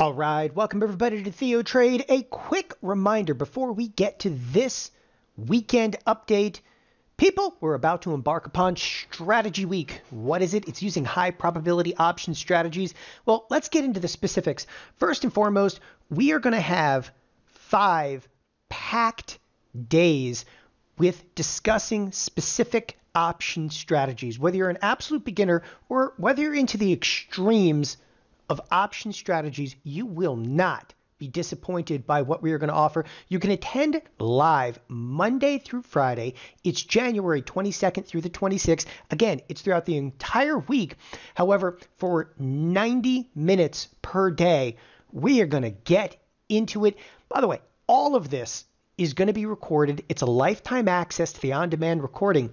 All right, welcome everybody to TheoTrade. A quick reminder before we get to this weekend update. People, we're about to embark upon Strategy Week. What is it? It's using high probability option strategies. Well, let's get into the specifics. First and foremost, we are going to have 5 packed days with discussing specific option strategies. Whether you're an absolute beginner or whether you're into the extremes of option strategies, you will not be disappointed by what we are going to offer. You can attend live Monday through Friday. It's January 22nd through the 26th. Again, it's throughout the entire week. However, for 90 minutes per day, we are going to get into it. By the way, all of this is going to be recorded. It's a lifetime access to the on-demand recording.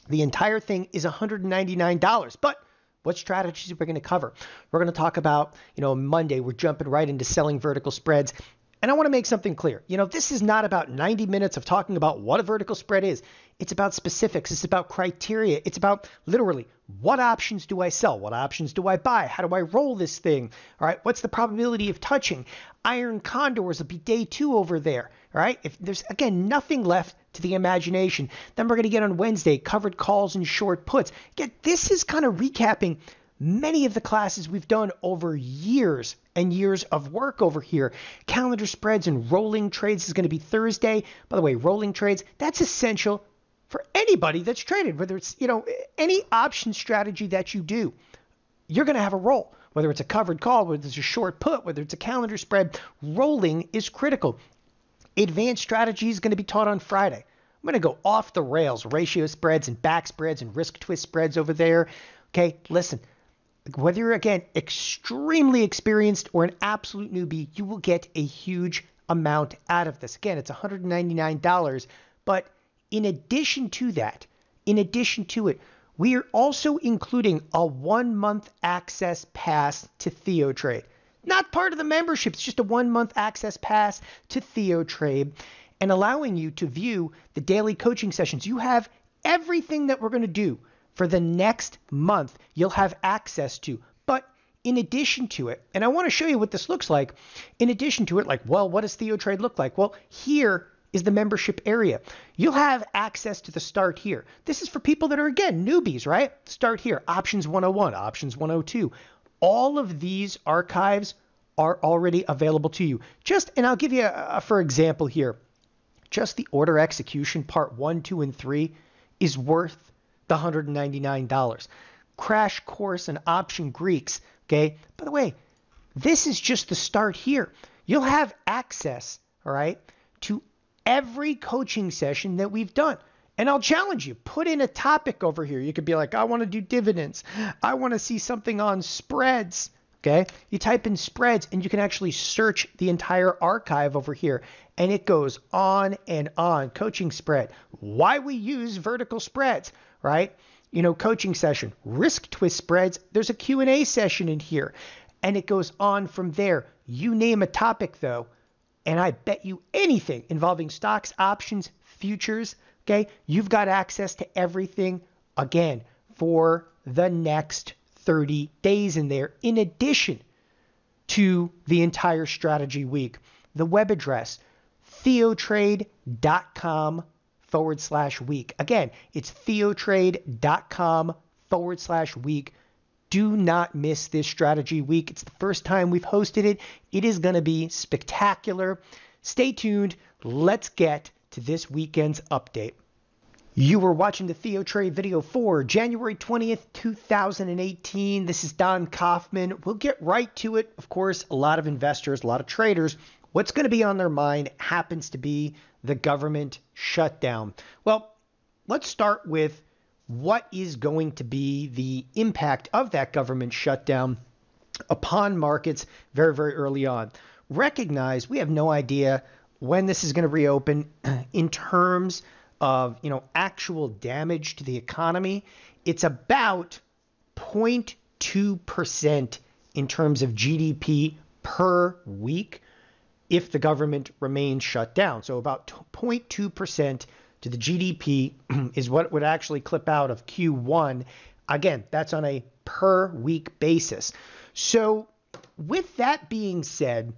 The entire thing is $199, but what strategies are we going to cover? We're going to talk about, Monday, we're jumping right into selling vertical spreads. And I want to make something clear. This is not about 90 minutes of talking about what a vertical spread is. It's about specifics. It's about criteria. It's about literally what options do I sell? What options do I buy? How do I roll this thing? All right. What's the probability of touching? Iron condors will be day 2 over there. All right. If there's, again, nothing left to the imagination, then we're going to get on Wednesday covered calls and short puts. Again, this is kind of recapping many of the classes we've done over years and years of work over here. Calendar spreads and rolling trades is going to be Thursday. By the way, rolling trades, that's essential for anybody that's traded, whether it's, any option strategy that you do, you're going to have a roll, whether it's a covered call, whether it's a short put, whether it's a calendar spread. Rolling is critical. Advanced strategy is going to be taught on Friday. I'm going to go off the rails, ratio spreads and back spreads and risk twist spreads over there. Okay, listen, whether you're, again, extremely experienced or an absolute newbie, you will get a huge amount out of this. Again, it's $199, but in addition to it, we are also including a 1-month access pass to TheoTrade. Not part of the membership, it's just a 1-month access pass to TheoTrade and allowing you to view the daily coaching sessions. You have everything that we're going to do for the next month, you'll have access to. But in addition to it, and I want to show you what this looks like, in addition to it, what does TheoTrade look like? Well, here is the membership area. You'll have access to the start here. This is for people that are, again, newbies, right? Start here, options 101, options 102. All of these archives are already available to you. And I'll give you for example here, just the order execution part 1, 2, and 3 is worth the $199. Crash course and option Greeks. Okay. By the way, this is just the start here. You'll have access, all right, to every coaching session that we've done. And I'll challenge you, put in a topic over here. You could be like, I want to do dividends. I want to see something on spreads. Okay. You type in spreads and you can actually search the entire archive over here. And it goes on and on. Coaching spread. Why we use vertical spreads, right? Coaching session, risk twist spreads. There's a Q&A session in here. And it goes on from there. You name a topic though, and I bet you anything involving stocks, options, futures, okay, you've got access to everything, again, for the next 30 days in there, in addition to the entire strategy week. The web address, TheoTrade.com/week. Again, it's TheoTrade.com/week. Do not miss this strategy week. It's the first time we've hosted it. It is going to be spectacular. Stay tuned. Let's get to this weekend's update. You were watching the TheoTrade video for January 20th, 2018. This is Don Kaufman. We'll get right to it. Of course, a lot of investors, a lot of traders, what's going to be on their mind happens to be the government shutdown. Well, let's start with what is going to be the impact of that government shutdown upon markets very, very early on. Recognize we have no idea when this is going to reopen in terms of, actual damage to the economy. It's about 0.2% in terms of GDP per week if the government remains shut down. So about 0.2% to the GDP is what would actually clip out of Q1. Again, that's on a per week basis. So with that being said,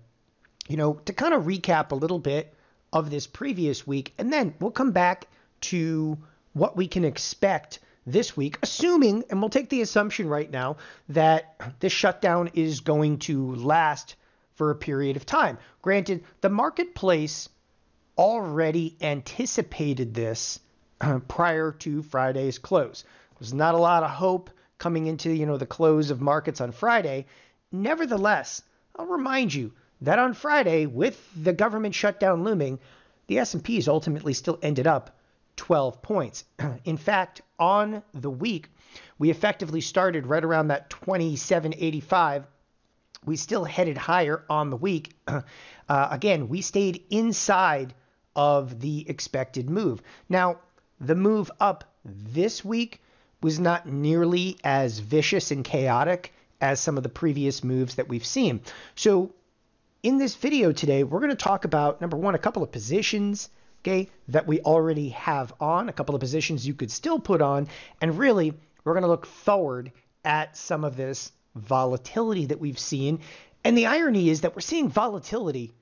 to kind of recap a little bit of this previous week, and then we'll come back to what we can expect this week, assuming, and we'll take the assumption right now, that this shutdown is going to last for a period of time. Granted, the marketplace already anticipated this prior to Friday's close. There's not a lot of hope coming into, the close of markets on Friday. Nevertheless, I'll remind you that on Friday, with the government shutdown looming, the S&Ps ultimately still ended up 12 points. In fact, on the week, we effectively started right around that 2785. We still headed higher on the week. Again, we stayed inside of the expected move. Now, the move up this week was not nearly as vicious and chaotic as some of the previous moves that we've seen. So in this video today, we're going to talk about, number one, a couple of positions, okay, that we already have on, a couple of positions you could still put on, and really, we're going to look forward at some of this volatility that we've seen. And the irony is that we're seeing volatility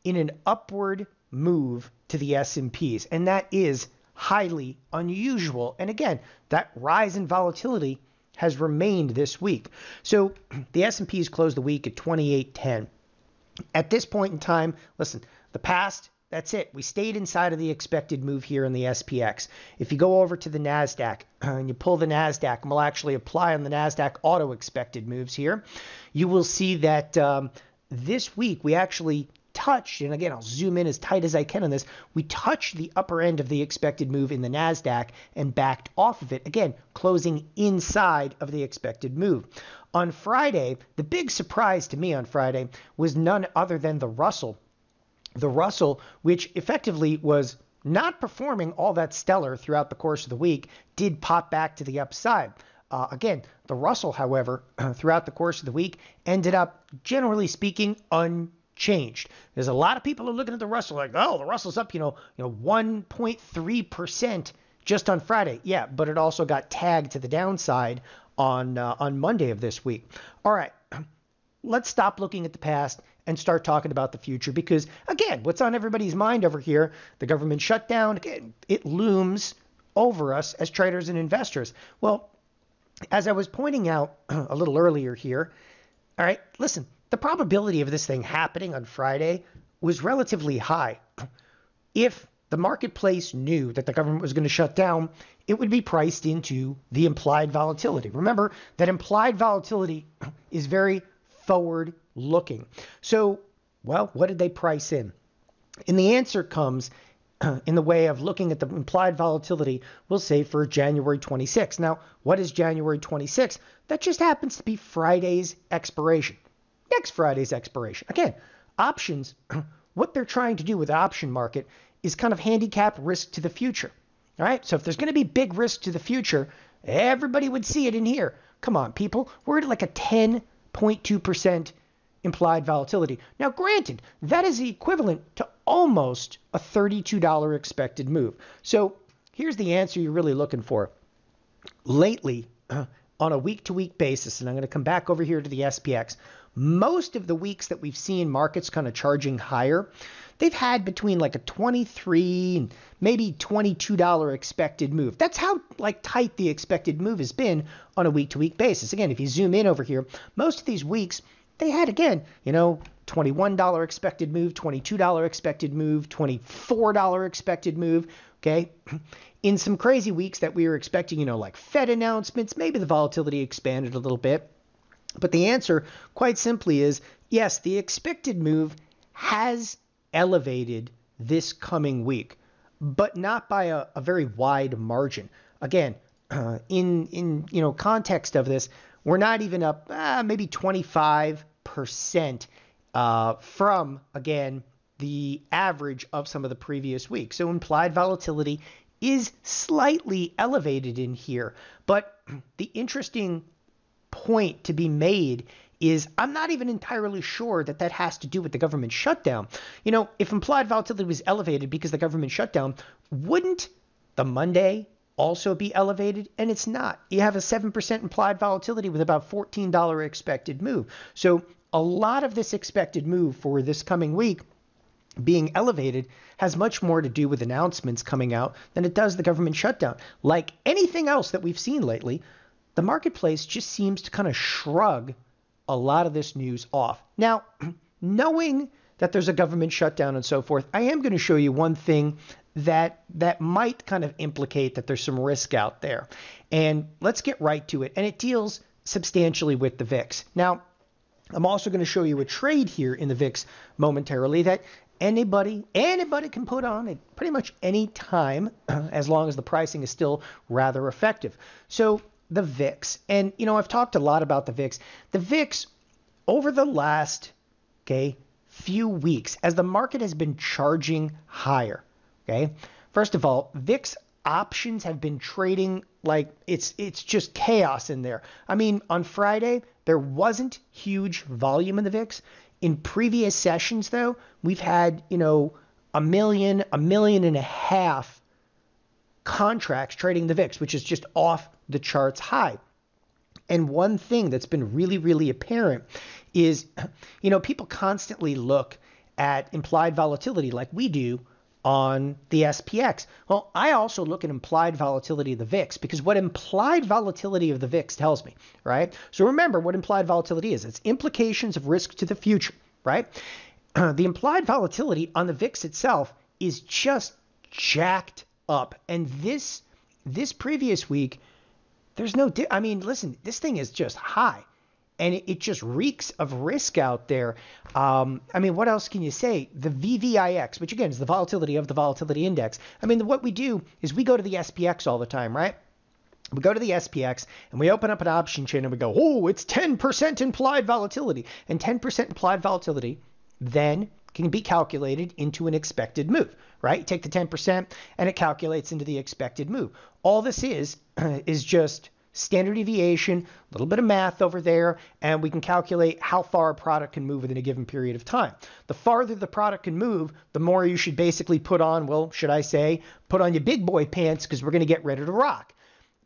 in an upward move to the S&Ps, and that is highly unusual. And again, that rise in volatility has remained this week. So the S&Ps closed the week at 2810. At this point in time, listen, the past, that's it. We stayed inside of the expected move here in the SPX. If you go over to the Nasdaq and you pull the Nasdaq, and we'll actually apply on the Nasdaq auto expected moves here, you will see that this week we actually touched, and again, I'll zoom in as tight as I can on this, we touched the upper end of the expected move in the Nasdaq and backed off of it, again, closing inside of the expected move. On Friday, the big surprise to me on Friday was none other than the Russell. The Russell, which effectively was not performing all that stellar throughout the course of the week, did pop back to the upside. Again, the Russell, however, throughout the course of the week ended up, generally speaking, unchanged. There's a lot of people who are looking at the Russell like, oh, the Russell's up, 1.3% just on Friday. Yeah, but it also got tagged to the downside on Monday of this week. All right, let's stop looking at the past and start talking about the future, because again, what's on everybody's mind over here, the government shutdown, again, it looms over us as traders and investors. Well, as I was pointing out a little earlier here, all right, listen, the probability of this thing happening on Friday was relatively high. If the marketplace knew that the government was going to shut down, it would be priced into the implied volatility. Remember that implied volatility is very forward looking. So, well, what did they price in? And the answer comes in the way of looking at the implied volatility, we'll say for January 26th. Now, what is January 26th? That just happens to be Friday's expiration. Next Friday's expiration. Again, options, what they're trying to do with the option market is kind of handicap risk to the future. All right, so if there's going to be big risk to the future, everybody would see it in here. Come on, people. We're at like a 10.2% implied volatility. Now, granted, that is the equivalent to almost a $32 expected move. So here's the answer you're really looking for. Lately, on a week-to-week basis, and I'm going to come back over here to the SPX, most of the weeks that we've seen markets kind of charging higher, they've had between like a $23 and maybe $22 expected move. That's how tight the expected move has been on a week-to-week basis. Again, if you zoom in over here, most of these weeks, they had, again, $21 expected move, $22 expected move, $24 expected move, okay? In some crazy weeks that we were expecting, like Fed announcements, maybe the volatility expanded a little bit. But the answer, quite simply, is yes, the expected move has elevated this coming week, but not by a very wide margin. Again, in context of this, we're not even up maybe 25% from, again, the average of some of the previous weeks. So implied volatility is slightly elevated in here. But the interesting point to be made is I'm not even entirely sure that that has to do with the government shutdown. If implied volatility was elevated because the government shutdown, wouldn't the Monday also be elevated? And it's not. You have a 7% implied volatility with about $14 expected move. So a lot of this expected move for this coming week being elevated has much more to do with announcements coming out than it does the government shutdown. Like anything else that we've seen lately, the marketplace just seems to kind of shrug a lot of this news off. Now, knowing that there's a government shutdown and so forth, I am going to show you one thing that might kind of implicate that there's some risk out there. And let's get right to it. And it deals substantially with the VIX. Now, I'm also going to show you a trade here in the VIX momentarily that anybody can put on at pretty much any time as long as the pricing is still rather effective. So the VIX, and I've talked a lot about the VIX. The VIX over the last few weeks, as the market has been charging higher. First of all, VIX options have been trading like it's just chaos in there. I mean, on Friday, there wasn't huge volume in the VIX. In previous sessions, though, we've had, a million and a half contracts trading the VIX, which is just off the charts high. And one thing that's been really, really apparent is, people constantly look at implied volatility like we do on the SPX. Well, I also look at implied volatility of the VIX because what implied volatility of the VIX tells me, right? So remember what implied volatility is. It's implications of risk to the future, right? The implied volatility on the VIX itself is just jacked up. And this previous week, there's no, listen, this thing is just high. And it just reeks of risk out there. What else can you say? The VVIX, which again is the volatility of the volatility index. What we do is we go to the SPX all the time, right? We go to the SPX and we open up an option chain and we go, oh, it's 10% implied volatility. And 10% implied volatility then can be calculated into an expected move, right? You take the 10% and it calculates into the expected move. All this is just standard deviation, a little bit of math over there, and we can calculate how far a product can move within a given period of time. The farther the product can move, the more you should basically put on your big boy pants because we're going to get ready to rock.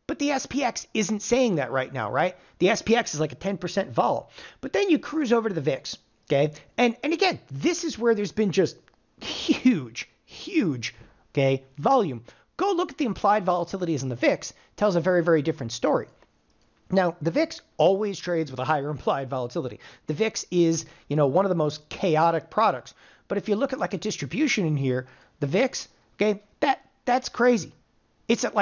But the SPX isn't saying that right now, right? The SPX is like a 10% vol. But then you cruise over to the VIX, okay? And again, this is where there's been just huge, volume. Go look at the implied volatilities in the VIX. Tells a very, very different story. Now, the VIX always trades with a higher implied volatility. The VIX is, one of the most chaotic products. But if you look at like a distribution in here, the VIX, that's crazy. It's at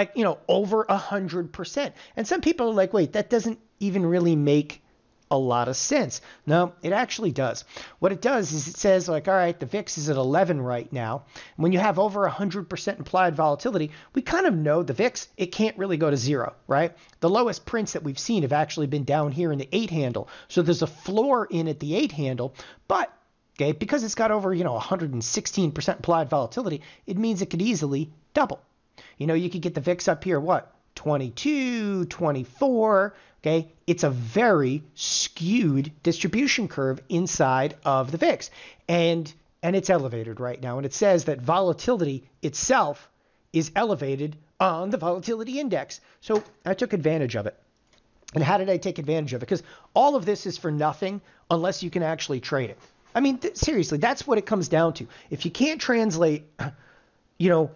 over 100%. And some people are like, wait, that doesn't even really make a lot of sense. No, it actually does. What it does is it says all right, the VIX is at 11 right now. When you have over 100% implied volatility, we kind of know the VIX, it can't really go to zero, right? The lowest prints that we've seen have actually been down here in the 8 handle. So there's a floor in at the 8 handle, but because it's got over, 116% implied volatility, it means it could easily double. You could get the VIX up here, 22, 24, It's a very skewed distribution curve inside of the VIX. And it's elevated right now. And it says that volatility itself is elevated on the volatility index. So I took advantage of it. And how did I take advantage of it? Because all of this is for nothing unless you can actually trade it. Seriously, that's what it comes down to. If you can't translate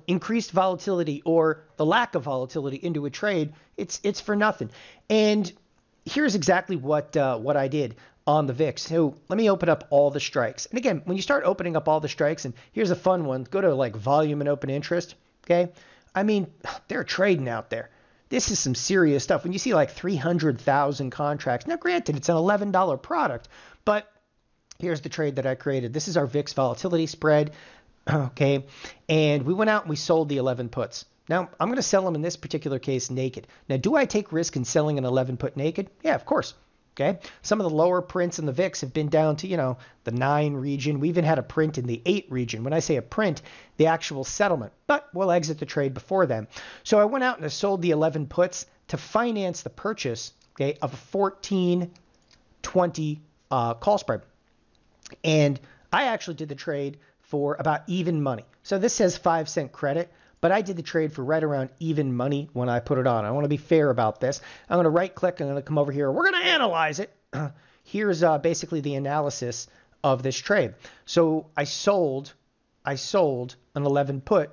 increased volatility or the lack of volatility into a trade, it's for nothing. And here's exactly what I did on the VIX. So let me open up all the strikes. And again, when you start opening up all the strikes, and here's a fun one, go to volume and open interest. They're trading out there. This is some serious stuff. When you see 300,000 contracts, now granted, it's an $11 product, but here's the trade that I created. This is our VIX volatility spread. Okay, and we went out and we sold the 11 puts. Now, I'm going to sell them in this particular case naked. Now, do I take risk in selling an 11 put naked? Yeah, of course. Okay, some of the lower prints in the VIX have been down to, the 9 region. We even had a print in the 8 region. When I say a print, the actual settlement. But we'll exit the trade before then. So I went out and I sold the 11 puts to finance the purchase, of a 14.20 call spread. And I actually did the trade for about even money. So this says 5-cent credit, but I did the trade for right around even money when I put it on. I want to be fair about this. I'm going to right click. I'm going to come over here. We're going to analyze it. here's basically the analysis of this trade. So I sold an 11 put,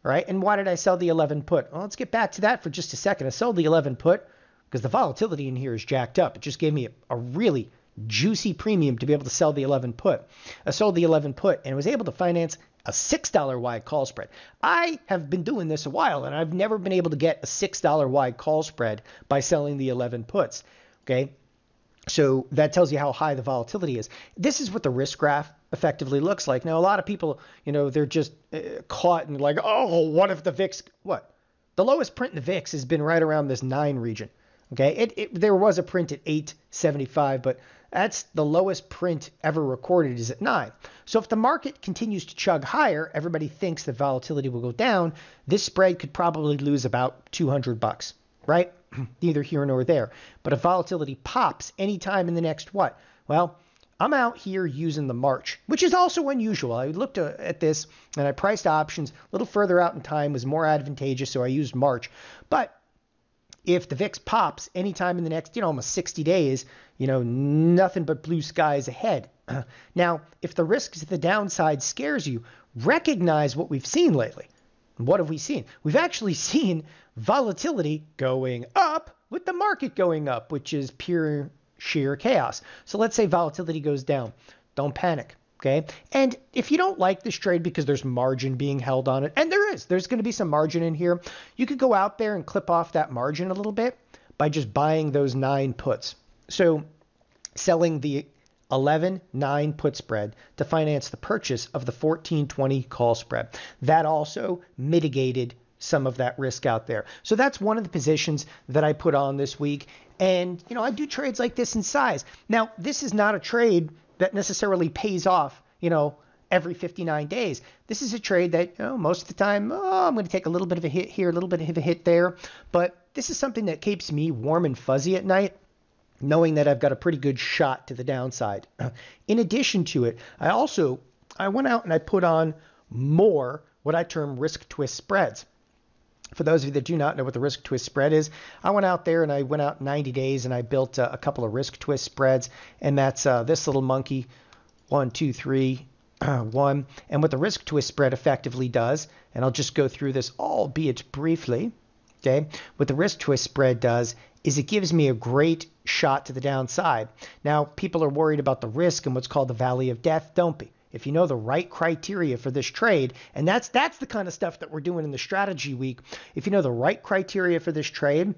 right? And why did I sell the 11 put? Well, let's get back to that for just a second. I sold the 11 put because the volatility in here is jacked up. It just gave me a really juicy premium to be able to sell the 11 put. I sold the 11 put and was able to finance a $6 wide call spread. I have been doing this a while, and I've never been able to get a $6 wide call spread by selling the 11 puts. Okay, so that tells you how high the volatility is. This is what the risk graph effectively looks like. Now, a lot of people, they're just caught in like, oh, what if the VIX, what? The lowest print in the VIX has been right around this 9 region. Okay, there was a print at 875, but that's the lowest print ever recorded is at 9. So if the market continues to chug higher, everybody thinks that volatility will go down. This spread could probably lose about $200, right? Neither here nor there. But if volatility pops anytime in the next what? Well, I'm out here using the March, which is also unusual. I looked at this and I priced options. A little further out in time was more advantageous, so I used March. But if the VIX pops anytime in the next, almost 60 days, nothing but blue skies ahead. Now, if the risk to the downside scares you, recognize what we've seen lately. What have we seen? We've actually seen volatility going up with the market going up, which is pure sheer chaos. So let's say volatility goes down. Don't panic. Okay. And if you don't like this trade because there's margin being held on it, and there's going to be some margin in here, you could go out there and clip off that margin a little bit by just buying those 9 puts. So selling the 11-9 put spread to finance the purchase of the 14-20 call spread. That also mitigated some of that risk out there. So that's one of the positions that I put on this week. And, I do trades like this in size. Now, this is not a trade that necessarily pays off, every 59 days. This is a trade that, most of the time, I'm going to take a little bit of a hit here, a little bit of a hit there. But this is something that keeps me warm and fuzzy at night, knowing that I've got a pretty good shot to the downside. In addition to it, I went out and I put on more what I term risk twist spreads. For those of you that do not know what the risk twist spread is, I went out there and I went out 90 days and I built a couple of risk twist spreads, and that's this little monkey, 1, 2, 3, 1. And what the risk twist spread effectively does, and I'll just go through this albeit briefly, okay? What the risk twist spread does is it gives me a great shot to the downside. Now, people are worried about the risk and what's called the valley of death. Don't be. If you know the right criteria for this trade, and that's the kind of stuff that we're doing in the strategy week. If you know the right criteria for this trade,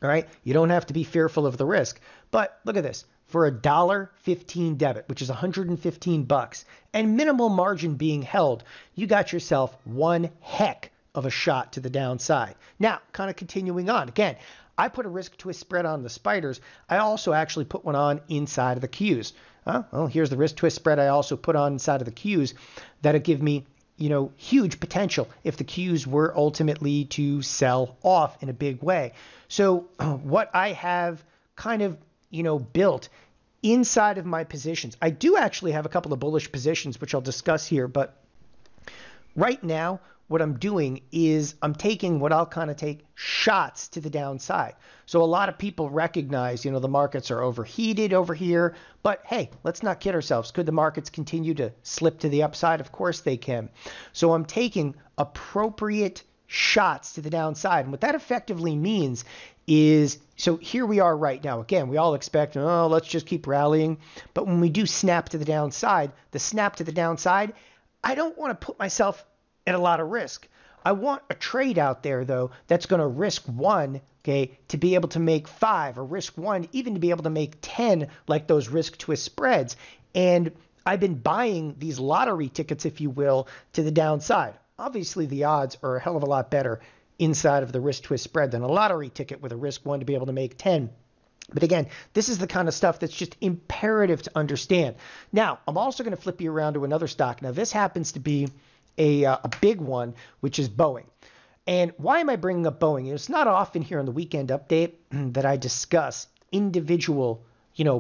all right, you don't have to be fearful of the risk. But look at this. For $1.15 debit, which is $115, and minimal margin being held, you got yourself one heck of a shot to the downside. Now, kind of continuing on. Again, I put a risk twist spread on the spiders. I also actually put one on inside of the Qs. Well, here's the risk twist spread I also put on inside of the Qs that'll give me, huge potential if the Qs were ultimately to sell off in a big way. So what I have kind of, built inside of my positions, I do actually have a couple of bullish positions, which I'll discuss here. But right now, what I'm doing is I'm taking what I'll kind of take shots to the downside. So a lot of people recognize, the markets are overheated over here. But hey, let's not kid ourselves. Could the markets continue to slip to the upside? Of course they can. So I'm taking appropriate shots to the downside. And what that effectively means is, so here we are right now. Again, we all expect, let's just keep rallying. But when we do snap to the downside, I don't want to put myself at a lot of risk. I want a trade out there, though, that's going to risk 1, okay, to be able to make 5, or risk 1 even to be able to make 10, like those risk twist spreads. And I've been buying these lottery tickets, if you will, to the downside. Obviously, the odds are a hell of a lot better inside of the risk twist spread than a lottery ticket with a risk 1 to be able to make 10. But again, this is the kind of stuff that's just imperative to understand. Now, I'm also going to flip you around to another stock. Now, this happens to be a big one, which is Boeing. And why am I bringing up Boeing? It's not often here on the weekend update that I discuss individual,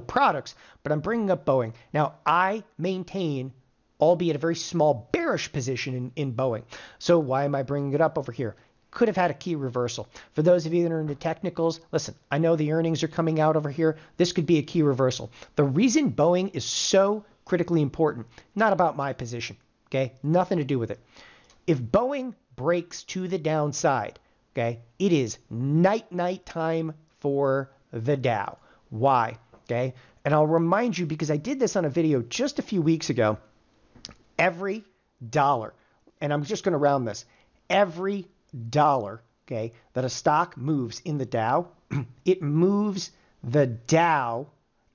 products, but I'm bringing up Boeing. Now, I maintain, albeit a very small bearish position in Boeing. So why am I bringing it up over here? could have had a key reversal. For those of you that are into technicals, listen, I know the earnings are coming out over here. This could be a key reversal. The reason Boeing is so critically important, not about my position, okay? Nothing to do with it. If Boeing breaks to the downside, okay, it is night time for the Dow. Why? Okay, and I'll remind you, because I did this on a video just a few weeks ago, every dollar, and I'm just going to round this, every dollar, okay, that a stock moves in the Dow, it moves the Dow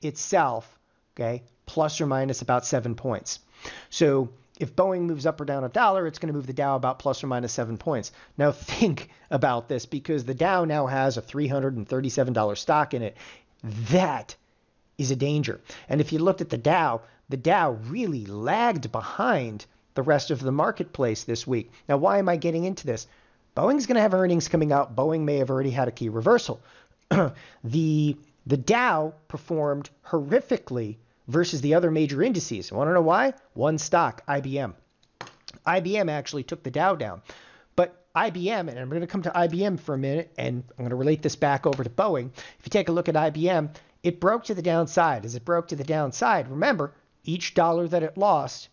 itself, okay, plus or minus about 7 points. So if Boeing moves up or down $1, it's going to move the Dow about plus or minus 7 points. Now think about this, because the Dow now has a $337 stock in it. That is a danger. And if you looked at the Dow really lagged behind the rest of the marketplace this week. Now, why am I getting into this? Boeing's going to have earnings coming out. Boeing may have already had a key reversal. The Dow performed horrifically versus the other major indices. Want to know why? One stock, IBM. IBM actually took the Dow down. But IBM, and I'm going to come to IBM for a minute, and I'm going to relate this back over to Boeing. If you take a look at IBM, it broke to the downside. As it broke to the downside, remember, each dollar that it lost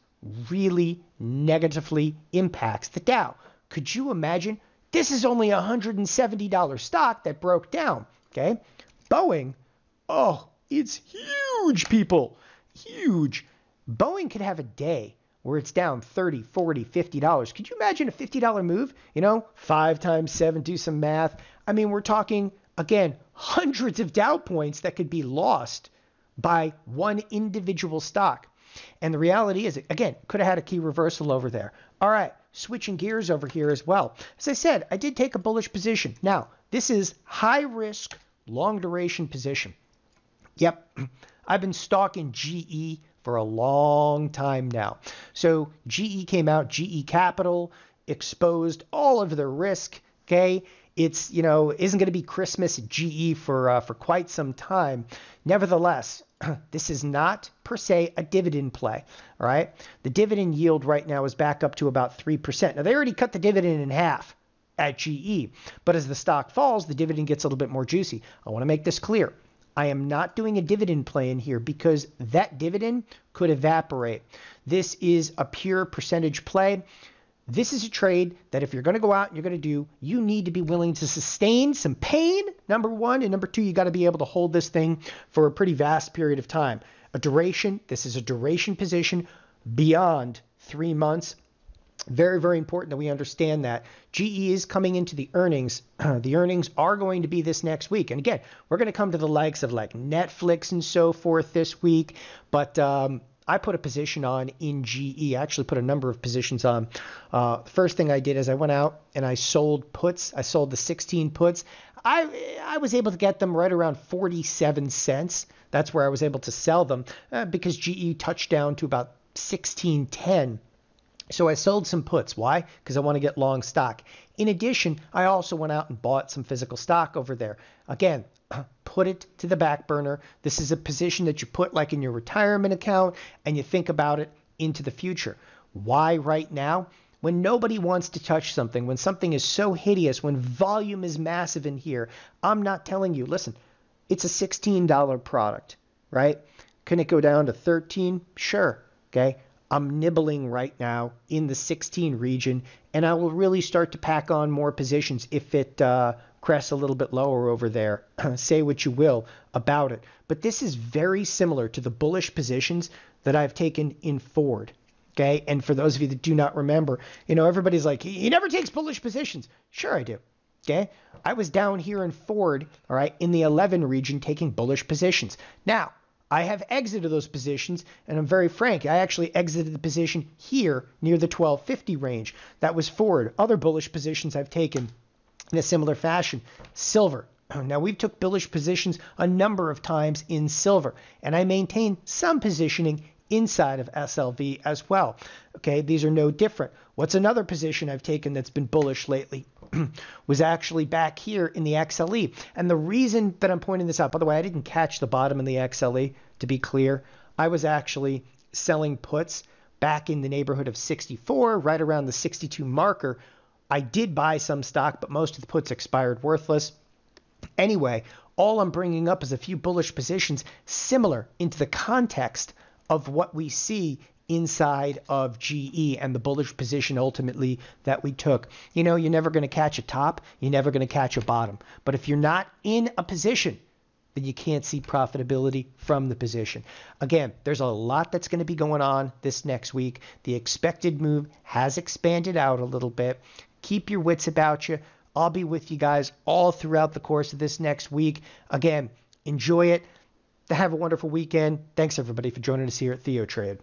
really negatively impacts the Dow. Could you imagine? This is only a $170 stock that broke down, okay? Boeing, oh, it's huge, people. Huge. Boeing could have a day where it's down $30, $40, $50. Could you imagine a $50 move? 5 times 7, do some math. I mean, we're talking, again, hundreds of Dow points that could be lost by one individual stock. And the reality is, again, could have had a key reversal over there. All right, switching gears over here as well. As I said, I did take a bullish position. Now, this is high risk, long duration position. Yep, I've been stalking GE for a long time now. So GE came out, GE Capital exposed all of their risk. Okay, it's isn't going to be Christmas at GE for quite some time. Nevertheless, this is not per se a dividend play. All right, the dividend yield right now is back up to about 3%. Now they already cut the dividend in half at GE, but as the stock falls, the dividend gets a little bit more juicy. I want to make this clear. I am not doing a dividend play in here because that dividend could evaporate. This is a pure percentage play. This is a trade that if you're going to go out and you're going to do, you need to be willing to sustain some pain, number one. And number two, you got to be able to hold this thing for a pretty vast period of time. A duration, this is a duration position beyond 3 months. Very, very important that we understand that. GE is coming into the earnings. The earnings are going to be this next week. And again, we're going to come to the likes of like Netflix and so forth this week. But I put a position on in GE. I actually put a number of positions on. The first thing I did is I went out and I sold puts. I sold the 16 puts. I was able to get them right around 47 cents. That's where I was able to sell them because GE touched down to about 16.10. So I sold some puts. Why? Because I want to get long stock. In addition, I also went out and bought some physical stock over there. Again, put it to the back burner. This is a position that you put like in your retirement account and you think about it into the future. Why right now? When nobody wants to touch something, when something is so hideous, when volume is massive in here, I'm not telling you, listen, it's a $16 product, right? Can it go down to 13? Sure. Okay. I'm nibbling right now in the 16 region, and I will really start to pack on more positions if it crests a little bit lower over there. Say what you will about it. But this is very similar to the bullish positions that I've taken in Ford. Okay, and for those of you that do not remember, everybody's like, he never takes bullish positions. Sure I do. Okay, I was down here in Ford, all right, in the 11 region taking bullish positions. Now, I have exited those positions, and I'm very frank. I actually exited the position here near the 1250 range. That was Ford. Other bullish positions I've taken in a similar fashion. Silver. Now, we've took bullish positions a number of times in silver, and I maintain some positioning inside of SLV as well. Okay, these are no different. What's another position I've taken that's been bullish lately? Was actually back here in the XLE. And the reason that I'm pointing this out, by the way, I didn't catch the bottom in the XLE, to be clear. I was actually selling puts back in the neighborhood of 64, right around the 62 marker. I did buy some stock, but most of the puts expired worthless. Anyway, all I'm bringing up is a few bullish positions similar into the context of what we see inside of GE and the bullish position ultimately that we took. You know, you're never going to catch a top. You're never going to catch a bottom. But if you're not in a position, then you can't see profitability from the position. Again, there's a lot that's going to be going on this next week. The expected move has expanded out a little bit. Keep your wits about you. I'll be with you guys all throughout the course of this next week. Again, enjoy it. Have a wonderful weekend. Thanks, everybody, for joining us here at TheoTrade.